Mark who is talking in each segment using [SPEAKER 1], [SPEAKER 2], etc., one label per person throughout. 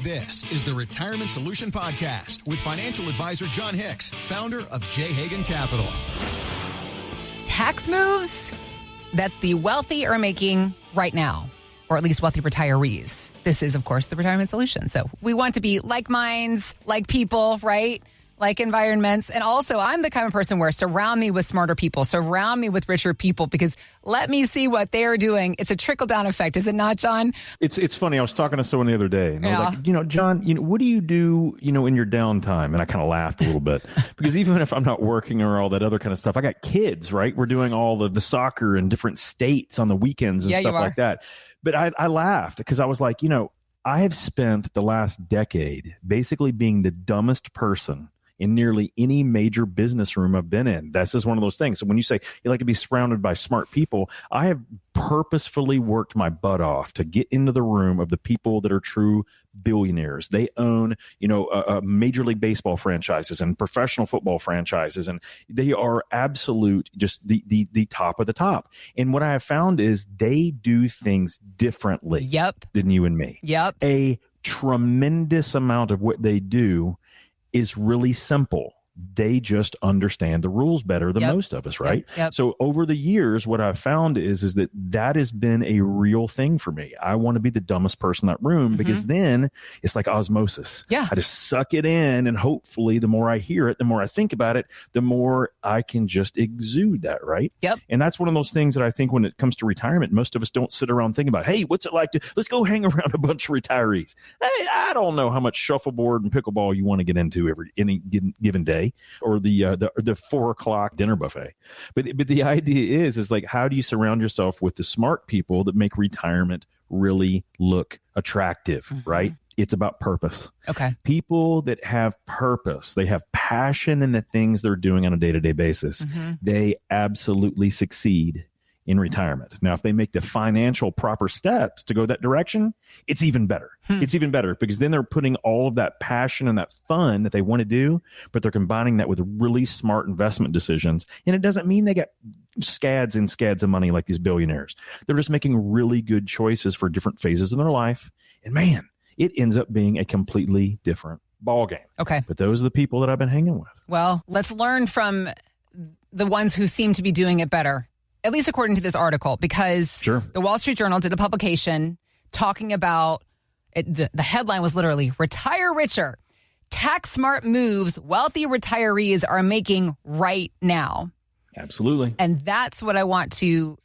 [SPEAKER 1] This is the Retirement Solution Podcast with financial advisor Jon Hicks, founder of J. Hagan Capital.
[SPEAKER 2] Tax moves that the wealthy are making right now, or at least wealthy retirees. This is, of course, the Retirement Solution. So we want to be like minds, like people, right? Like environments. And also, I'm the kind of person where surround me with smarter people, surround me with richer people, because let me see what they're doing. It's a trickle-down effect, is it not, John?
[SPEAKER 3] It's funny. I was talking to someone the other day, and I was like, John, what do you do, in your downtime? And I kind of laughed a little bit because even if I'm not working or all that other kind of stuff, I got kids, right? We're doing all of the soccer in different states on the weekends and stuff like that. But I laughed because I was like, I have spent the last decade basically being the dumbest person in nearly any major business room I've been in. That's just one of those things. So when you say you like to be surrounded by smart people, I have purposefully worked my butt off to get into the room of the people that are true billionaires. They own, Major League Baseball franchises and professional football franchises, and they are absolute, just the top of the top. And what I have found is they do things differently than you and me. A tremendous amount of what they do is really simple. They just understand the rules better than most of us, right? So over the years, what I've found is that has been a real thing for me. I want to be the dumbest person in that room because then it's like osmosis. I just suck it in, and hopefully the more I hear it, the more I think about it, the more I can just exude that, right? And that's one of those things that I think when it comes to retirement, most of us don't sit around thinking about, hey, what's it like let's go hang around a bunch of retirees. Hey, I don't know how much shuffleboard and pickleball you want to get into any given day, or the 4:00 dinner buffet. But the idea is like, how do you surround yourself with the smart people that make retirement really look attractive, right? It's about purpose. People that have purpose, they have passion in the things they're doing on a day-to-day basis. They absolutely succeed in retirement. Now, if they make the financial proper steps to go that direction, it's even better. It's even better because then they're putting all of that passion and that fun that they want to do, but they're combining that with really smart investment decisions. And it doesn't mean they get scads and scads of money like these billionaires. They're just making really good choices for different phases of their life. And man, it ends up being a completely different ball game. But those are the people that I've been hanging with.
[SPEAKER 2] Well, let's learn from the ones who seem to be doing it better, at least according to this article, because the Wall Street Journal did a publication talking about it. The headline was literally "Retire Richer: Tax Smart Moves Wealthy Retirees Are Making Right Now."
[SPEAKER 3] Absolutely.
[SPEAKER 2] And that's what I want to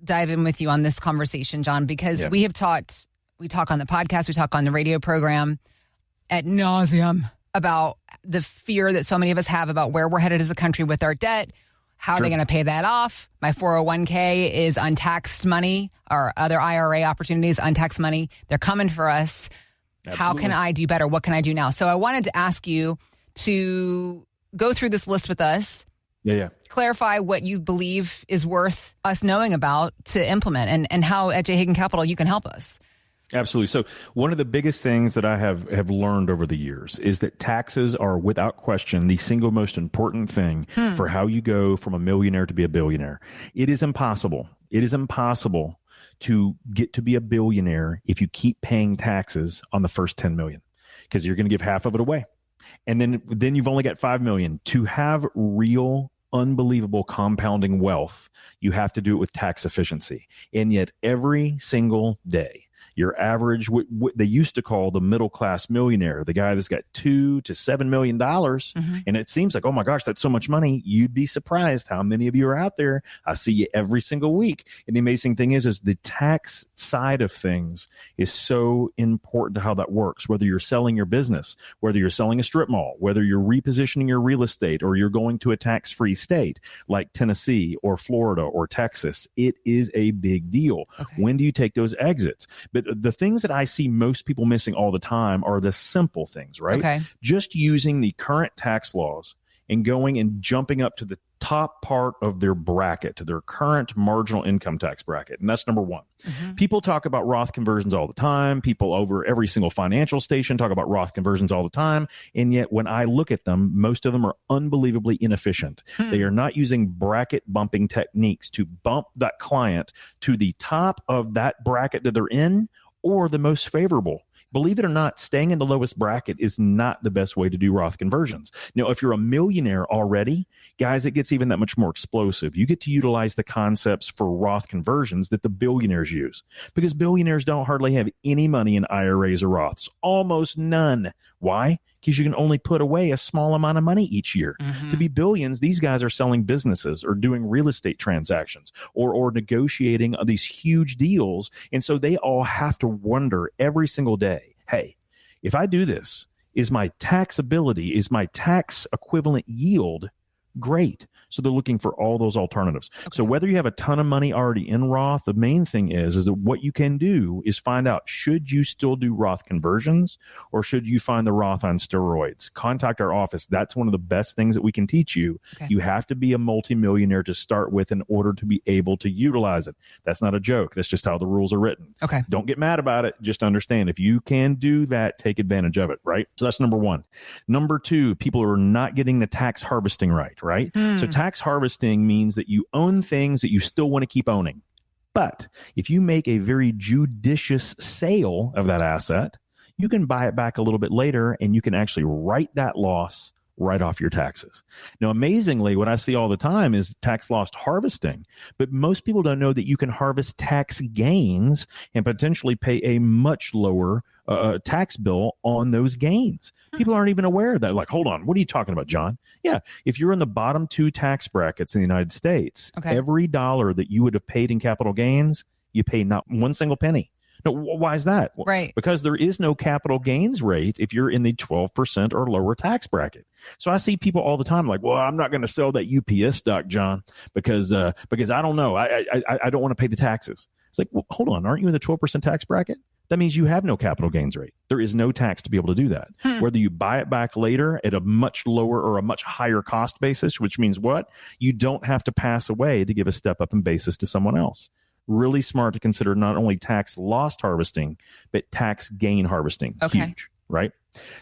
[SPEAKER 2] dive in with you on this conversation, John, because we talk on the podcast, we talk on the radio program ad nauseum about the fear that so many of us have about where we're headed as a country with our debt. How are they going to pay that off? My 401k is untaxed money, or other IRA opportunities, untaxed money. They're coming for us. Absolutely. How can I do better? What can I do now? So I wanted to ask you to go through this list with us. Clarify what you believe is worth us knowing about to implement, and how at J. Hagan Capital you can help us.
[SPEAKER 3] Absolutely. So one of the biggest things that I have learned over the years is that taxes are, without question, the single most important thing for how you go from a millionaire to be a billionaire. It is impossible. It is impossible to get to be a billionaire if you keep paying taxes on the first 10 million, because you're going to give half of it away. And then you've only got 5 million. To have real, unbelievable compounding wealth, you have to do it with tax efficiency. And yet every single day, your average, what they used to call the middle class millionaire, the guy that's got $2 to $7 million. And it seems like, oh my gosh, that's so much money. You'd be surprised how many of you are out there. I see you every single week. And the amazing thing is the tax side of things is so important to how that works. Whether you're selling your business, whether you're selling a strip mall, whether you're repositioning your real estate, or you're going to a tax-free state like Tennessee or Florida or Texas, it is a big deal. When do you take those exits? But the things that I see most people missing all the time are the simple things, right? Just using the current tax laws and going and jumping up to the top part of their bracket, to their current marginal income tax bracket. And that's number one. People talk about Roth conversions all the time. People over every single financial station talk about Roth conversions all the time. And yet when I look at them, most of them are unbelievably inefficient. They are not using bracket bumping techniques to bump that client to the top of that bracket that they're in, or the most favorable. Believe it or not, staying in the lowest bracket is not the best way to do Roth conversions. Now, if you're a millionaire already, guys, it gets even that much more explosive. You get to utilize the concepts for Roth conversions that the billionaires use, because billionaires don't hardly have any money in IRAs or Roths, almost none. Why? Because you can only put away a small amount of money each year. To be billions, these guys are selling businesses or doing real estate transactions or negotiating these huge deals. And so they all have to wonder every single day, hey, if I do this, is my taxability, is my tax equivalent yield great? So they're looking for all those alternatives. Okay. So whether you have a ton of money already in Roth, the main thing is that what you can do is find out, should you still do Roth conversions or should you find the Roth on steroids? Contact our office. That's one of the best things that we can teach you. Okay. You have to be a multimillionaire to start with in order to be able to utilize it. That's not a joke. That's just how the rules are written. Okay. Don't get mad about it. Just understand, if you can do that, take advantage of it, right? So that's number one. Number two, people are not getting the tax harvesting right? So tax harvesting means that you own things that you still want to keep owning. But if you make a very judicious sale of that asset, you can buy it back a little bit later and you can actually write that loss right off your taxes. Now, amazingly, what I see all the time is tax loss harvesting, but most people don't know that you can harvest tax gains and potentially pay a much lower tax bill on those gains. People aren't even aware of that. Like, hold on, what are you talking about, John? Yeah, if you're in the bottom two tax brackets in the United States, every dollar that you would have paid in capital gains, you pay not one single penny. No, why is that? Right. Because there is no capital gains rate if you're in the 12% or lower tax bracket. So I see people all the time like, well, I'm not going to sell that UPS stock, John, because I don't know. I don't want to pay the taxes. It's like, well, hold on. Aren't you in the 12% tax bracket? That means you have no capital gains rate. There is no tax to be able to do that. Whether you buy it back later at a much lower or a much higher cost basis, which means what? You don't have to pass away to give a step up in basis to someone else. Really smart to consider not only tax loss harvesting, but tax gain harvesting. Huge, right?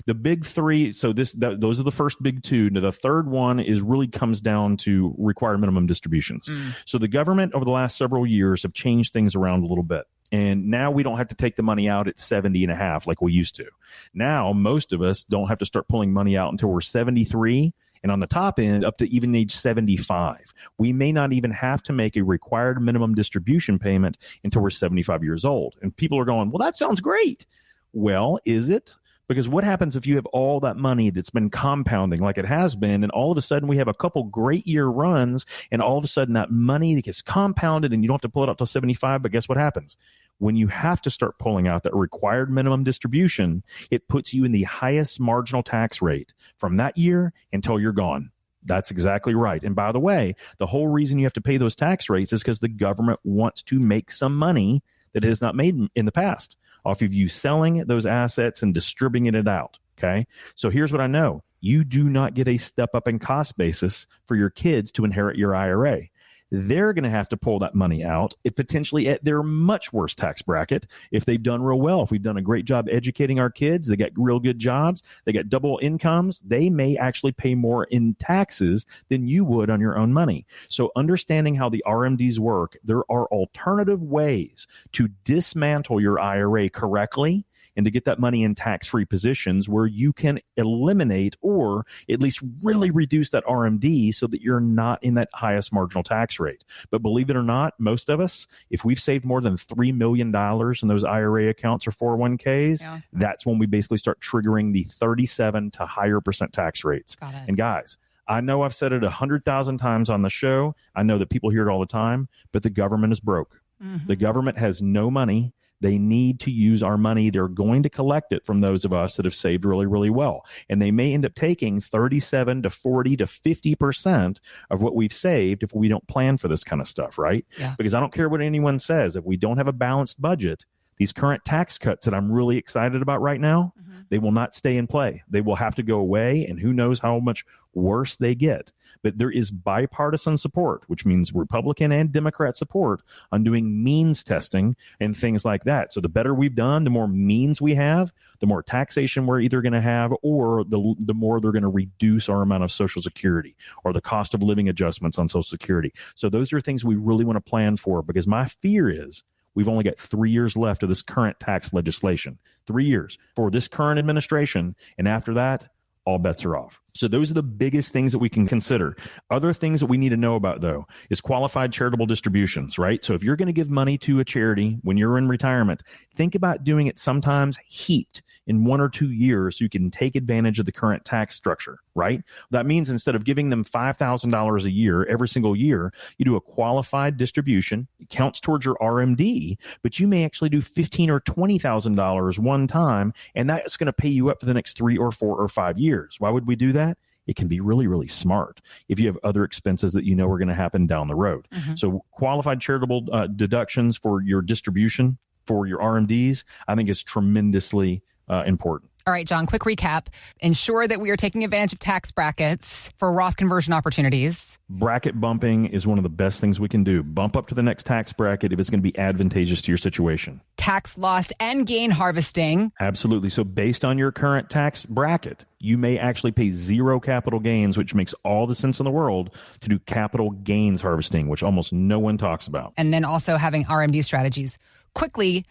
[SPEAKER 3] The big three, so those are the first big two. Now, the third one is really comes down to required minimum distributions. So the government over the last several years have changed things around a little bit. And now we don't have to take the money out at 70 and a half like we used to. Now, most of us don't have to start pulling money out until we're 73. And on the top end, up to even age 75. We may not even have to make a required minimum distribution payment until we're 75 years old. And people are going, well, that sounds great. Well, is it? Because what happens if you have all that money that's been compounding like it has been, and all of a sudden we have a couple great year runs, and all of a sudden that money gets compounded and you don't have to pull it out till 75, but guess what happens? When you have to start pulling out that required minimum distribution, it puts you in the highest marginal tax rate from that year until you're gone. That's exactly right. And by the way, the whole reason you have to pay those tax rates is because the government wants to make some money that it has not made in the past off of you selling those assets and distributing it out. Okay. So here's what I know. You do not get a step up in cost basis for your kids to inherit your IRA. They're going to have to pull that money out, it potentially at their much worse tax bracket if they've done real well. If we've done a great job educating our kids, they got real good jobs, they got double incomes, they may actually pay more in taxes than you would on your own money. So understanding how the RMDs work, there are alternative ways to dismantle your IRA correctly and to get that money in tax-free positions where you can eliminate or at least really reduce that RMD so that you're not in that highest marginal tax rate. But believe it or not, most of us, if we've saved more than $3 million in those IRA accounts or 401ks, that's when we basically start triggering the 37 to higher percent tax rates. And guys, I know I've said it 100,000 times on the show. I know that people hear it all the time, but the government is broke. The government has no money. They need to use our money. They're going to collect it from those of us that have saved really, really well. And they may end up taking 37 to 40 to 50% of what we've saved if we don't plan for this kind of stuff, right? Because I don't care what anyone says. If we don't have a balanced budget, these current tax cuts that I'm really excited about right now, they will not stay in play. They will have to go away, and who knows how much worse they get. But there is bipartisan support, which means Republican and Democrat support on doing means testing and things like that. So the better we've done, the more means we have, the more taxation we're either going to have, or the more they're going to reduce our amount of Social Security or the cost of living adjustments on Social Security. So those are things we really want to plan for, because my fear is we've only got 3 years left of this current tax legislation. 3 years for this current administration. And after that, all bets are off. So those are the biggest things that we can consider. Other things that we need to know about, though, is qualified charitable distributions, right? So if you're going to give money to a charity when you're in retirement, think about doing it sometimes heaped in 1 or 2 years so you can take advantage of the current tax structure, right? That means instead of giving them $5,000 a year every single year, you do a qualified distribution. It counts towards your RMD, but you may actually do $15,000 or $20,000 one time, and that's going to pay you up for the next 3 or 4 or 5 years. Why would we do that? It can be really, really smart if you have other expenses that you know are going to happen down the road. Mm-hmm. So qualified charitable deductions for your distribution, for your RMDs, I think is tremendously important.
[SPEAKER 2] All right, John, quick recap. Ensure that we are taking advantage of tax brackets for Roth conversion opportunities.
[SPEAKER 3] Bracket bumping is one of the best things we can do. Bump up to the next tax bracket if it's going to be advantageous to your situation.
[SPEAKER 2] Tax loss and gain harvesting.
[SPEAKER 3] Absolutely. So based on your current tax bracket, you may actually pay zero capital gains, which makes all the sense in the world to do capital gains harvesting, which almost no one talks about.
[SPEAKER 2] And then also having RMD strategies. Quickly,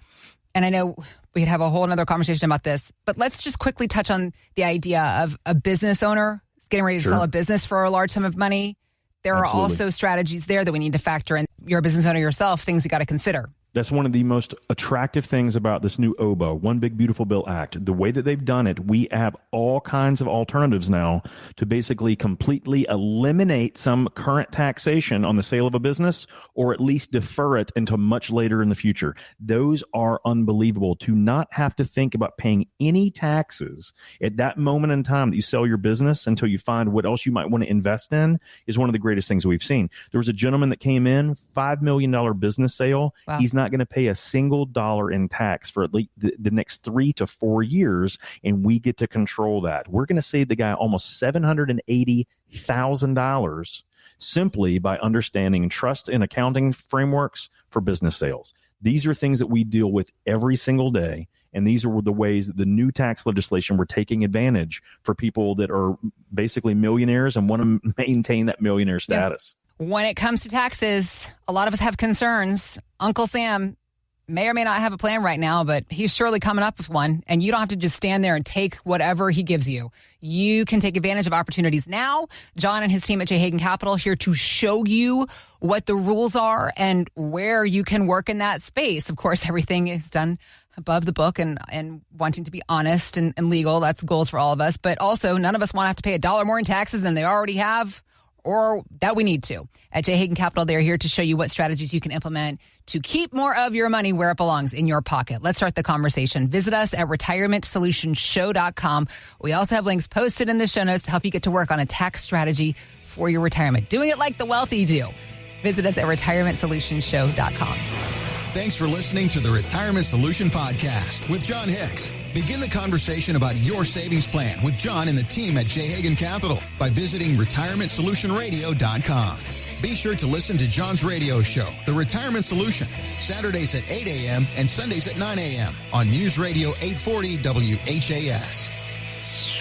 [SPEAKER 2] and I know we could have a whole other conversation about this, but let's just quickly touch on the idea of a business owner getting ready to sell a business for a large sum of money. There are also strategies there that we need to factor in. You're a business owner yourself, things you got to consider.
[SPEAKER 3] That's one of the most attractive things about this new OBA, One Big Beautiful Bill Act. The way that they've done it, we have all kinds of alternatives now to basically completely eliminate some current taxation on the sale of a business, or at least defer it until much later in the future. Those are unbelievable. To not have to think about paying any taxes at that moment in time that you sell your business until you find what else you might want to invest in is one of the greatest things we've seen. There was a gentleman that came in, $5 million business sale. Wow. He's not going to pay a single dollar in tax for at least the next 3 to 4 years, and we get to control that. We're going to save the guy almost $780,000 simply by understanding trust and accounting frameworks for business sales. These are things that we deal with every single day, and these are the ways that the new tax legislation we're taking advantage for people that are basically millionaires and want to maintain that millionaire status.
[SPEAKER 2] Yeah. When it comes to taxes, a lot of us have concerns. Uncle Sam may or may not have a plan right now, but he's surely coming up with one. And you don't have to just stand there and take whatever he gives you. You can take advantage of opportunities now. John and his team at J. Hagan Capital here to show you what the rules are and where you can work in that space. Of course, everything is done above the book and wanting to be honest and legal. That's goals for all of us. But also, none of us want to have to pay $1 more in taxes than they already have, or that we need to. At J. Hagan Capital, they're here to show you what strategies you can implement to keep more of your money where it belongs, in your pocket. Let's start the conversation. Visit us at retirementsolutionshow.com. We also have links posted in the show notes to help you get to work on a tax strategy for your retirement. Doing it like the wealthy do. Visit us at retirementsolutionshow.com.
[SPEAKER 1] Thanks for listening to the Retirement Solution Podcast with Jon Hicks. Begin the conversation about your savings plan with John and the team at J. Hagan Capital by visiting retirementsolutionradio.com. Be sure to listen to John's radio show, The Retirement Solution, Saturdays at 8 a.m. and Sundays at 9 a.m. on News Radio 840 WHAS.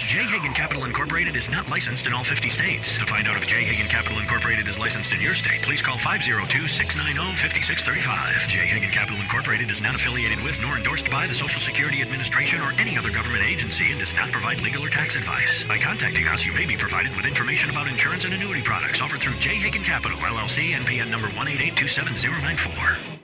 [SPEAKER 4] J. Hagan Capital Incorporated is not licensed in all 50 states. To find out if J. Hagan Capital Incorporated is licensed in your state, please call 502-690-5635. J. Hagan Capital Incorporated is not affiliated with nor endorsed by the Social Security Administration or any other government agency and does not provide legal or tax advice. By contacting us, you may be provided with information about insurance and annuity products offered through J. Hagan Capital, LLC, NPN number 1882794.